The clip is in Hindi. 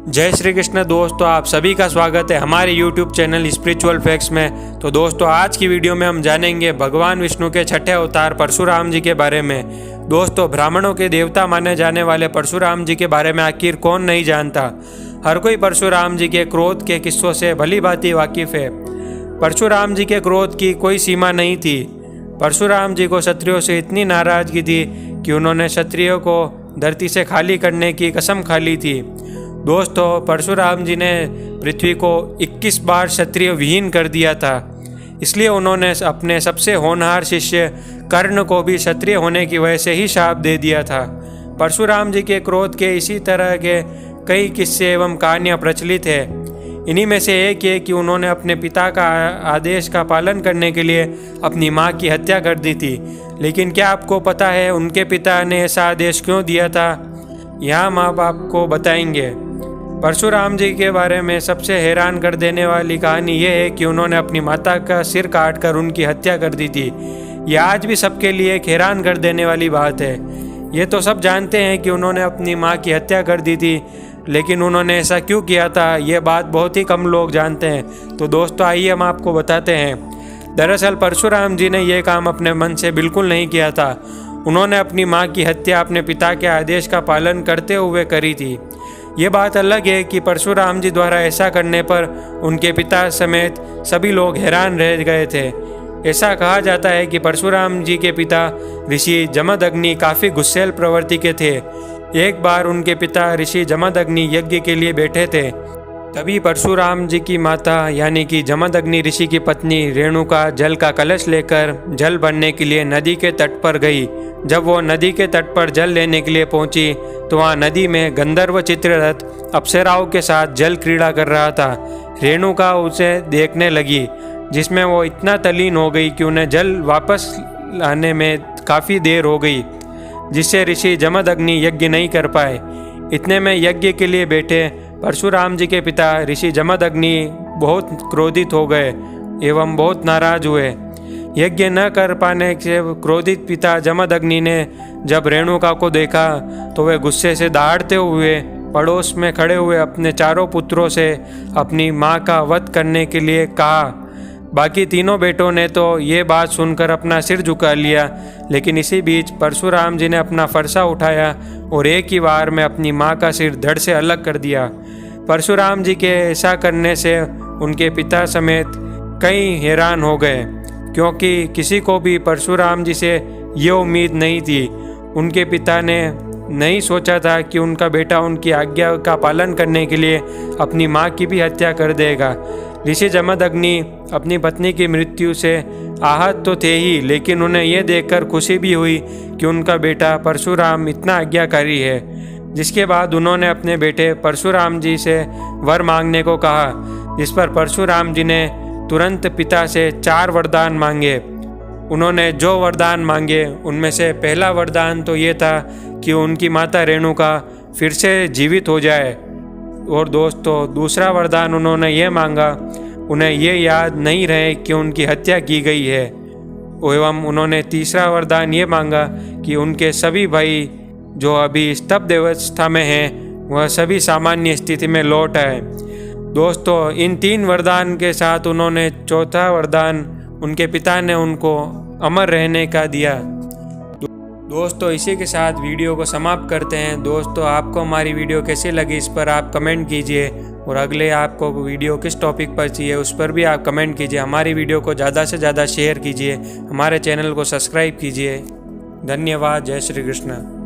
जय श्री कृष्ण दोस्तों, आप सभी का स्वागत है हमारे YouTube चैनल स्पिरिचुअल फैक्ट्स में। तो दोस्तों, आज की वीडियो में हम जानेंगे भगवान विष्णु के छठे अवतार परशुराम जी के बारे में। दोस्तों, ब्राह्मणों के देवता माने जाने वाले परशुराम जी के बारे में आखिर कौन नहीं जानता। हर कोई परशुराम जी के क्रोध के किस्सों से भली भांति वाकिफ है। परशुराम जी के क्रोध की कोई सीमा नहीं थी। परशुराम जी को क्षत्रियों से इतनी नाराजगी थी कि उन्होंने क्षत्रियों को धरती से खाली करने की कसम खा ली थी। दोस्तों, परशुराम जी ने पृथ्वी को 21 बार क्षत्रिय विहीन कर दिया था। इसलिए उन्होंने अपने सबसे होनहार शिष्य कर्ण को भी क्षत्रिय होने की वजह से ही शाप दे दिया था। परशुराम जी के क्रोध के इसी तरह के कई किस्से एवं कहानियाँ प्रचलित है। इन्हीं में से एक ये कि उन्होंने अपने पिता का आदेश का पालन करने के लिए अपनी माँ की हत्या कर दी थी। लेकिन क्या आपको पता है उनके पिता ने ऐसा आदेश क्यों दिया था? यहाँ माँ बाप को बताएंगे। परशुराम जी के बारे में सबसे हैरान कर देने वाली कहानी यह है कि उन्होंने अपनी माता का सिर काटकर उनकी हत्या कर दी थी। यह आज भी सबके लिए एक हैरान कर देने वाली बात है। ये तो सब जानते हैं कि उन्होंने अपनी माँ की हत्या कर दी थी, लेकिन उन्होंने ऐसा क्यों किया था, ये बात बहुत ही कम लोग जानते हैं। तो दोस्तों, आइए हम आपको बताते हैं। दरअसल परशुराम जी ने यह काम अपने मन से बिल्कुल नहीं किया था। उन्होंने अपनी माँ की हत्या अपने पिता के आदेश का पालन करते हुए करी थी। ये बात अलग है कि परशुराम जी द्वारा ऐसा करने पर उनके पिता समेत सभी लोग हैरान रह गए थे। ऐसा कहा जाता है कि परशुराम जी के पिता ऋषि जमदग्नि काफ़ी गुस्सैल प्रवृत्ति के थे। एक बार उनके पिता ऋषि जमदग्नि यज्ञ के लिए बैठे थे। तभी परशुराम जी की माता यानी कि जमदग्नि ऋषि की पत्नी रेणुका जल का कलश लेकर जल भरने के लिए नदी के तट पर गई। जब वो नदी के तट पर जल लेने के लिए पहुंची तो वहाँ नदी में गंधर्व चित्ररथ अप्सराओं के साथ जल क्रीड़ा कर रहा था। रेणुका उसे देखने लगी, जिसमें वो इतना तल्लीन हो गई कि उन्हें जल वापस लाने में काफ़ी देर हो गई, जिससे ऋषि जमदग्नि यज्ञ नहीं कर पाए। इतने में यज्ञ के लिए बैठे परशुराम जी के पिता ऋषि जमदग्नि बहुत क्रोधित हो गए एवं बहुत नाराज हुए। यज्ञ न कर पाने से क्रोधित पिता जमदग्नि ने जब रेणुका को देखा तो वे गुस्से से दहाड़ते हुए पड़ोस में खड़े हुए अपने चारों पुत्रों से अपनी माँ का वध करने के लिए कहा। बाकी तीनों बेटों ने तो ये बात सुनकर अपना सिर झुका लिया, लेकिन इसी बीच परशुराम जी ने अपना फरसा उठाया और एक ही बार में अपनी माँ का सिर धड़ से अलग कर दिया। परशुराम जी के ऐसा करने से उनके पिता समेत कई हैरान हो गए, क्योंकि किसी को भी परशुराम जी से ये उम्मीद नहीं थी। उनके पिता ने नहीं सोचा था कि उनका बेटा उनकी आज्ञा का पालन करने के लिए अपनी माँ की भी हत्या कर देगा। ऋषि जमदग्नि अपनी पत्नी की मृत्यु से आहत तो थे ही, लेकिन उन्हें यह देखकर खुशी भी हुई कि उनका बेटा परशुराम इतना आज्ञाकारी है। जिसके बाद उन्होंने अपने बेटे परशुराम जी से वर मांगने को कहा, जिस पर परशुराम जी ने तुरंत पिता से 4 वरदान मांगे। उन्होंने जो वरदान मांगे उनमें से पहला वरदान तो ये था कि उनकी माता रेणुका फिर से जीवित हो जाए। और दोस्तों, दूसरा वरदान उन्होंने ये मांगा, उन्हें ये याद नहीं रहे कि उनकी हत्या की गई है। एवं उन्होंने तीसरा वरदान ये मांगा कि उनके सभी भाई जो अभी स्तब्ध अवस्था में हैं वह सभी सामान्य स्थिति में लौट आए। दोस्तों, इन 3 वरदान के साथ उन्होंने चौथा वरदान उनके पिता ने उनको अमर रहने का दिया। दोस्तों, इसी के साथ वीडियो को समाप्त करते हैं। दोस्तों, आपको हमारी वीडियो कैसी लगी इस पर आप कमेंट कीजिए, और अगले आपको वीडियो किस टॉपिक पर चाहिए उस पर भी आप कमेंट कीजिए। हमारी वीडियो को ज़्यादा से ज़्यादा शेयर कीजिए, हमारे चैनल को सब्सक्राइब कीजिए। धन्यवाद। जय श्री कृष्ण।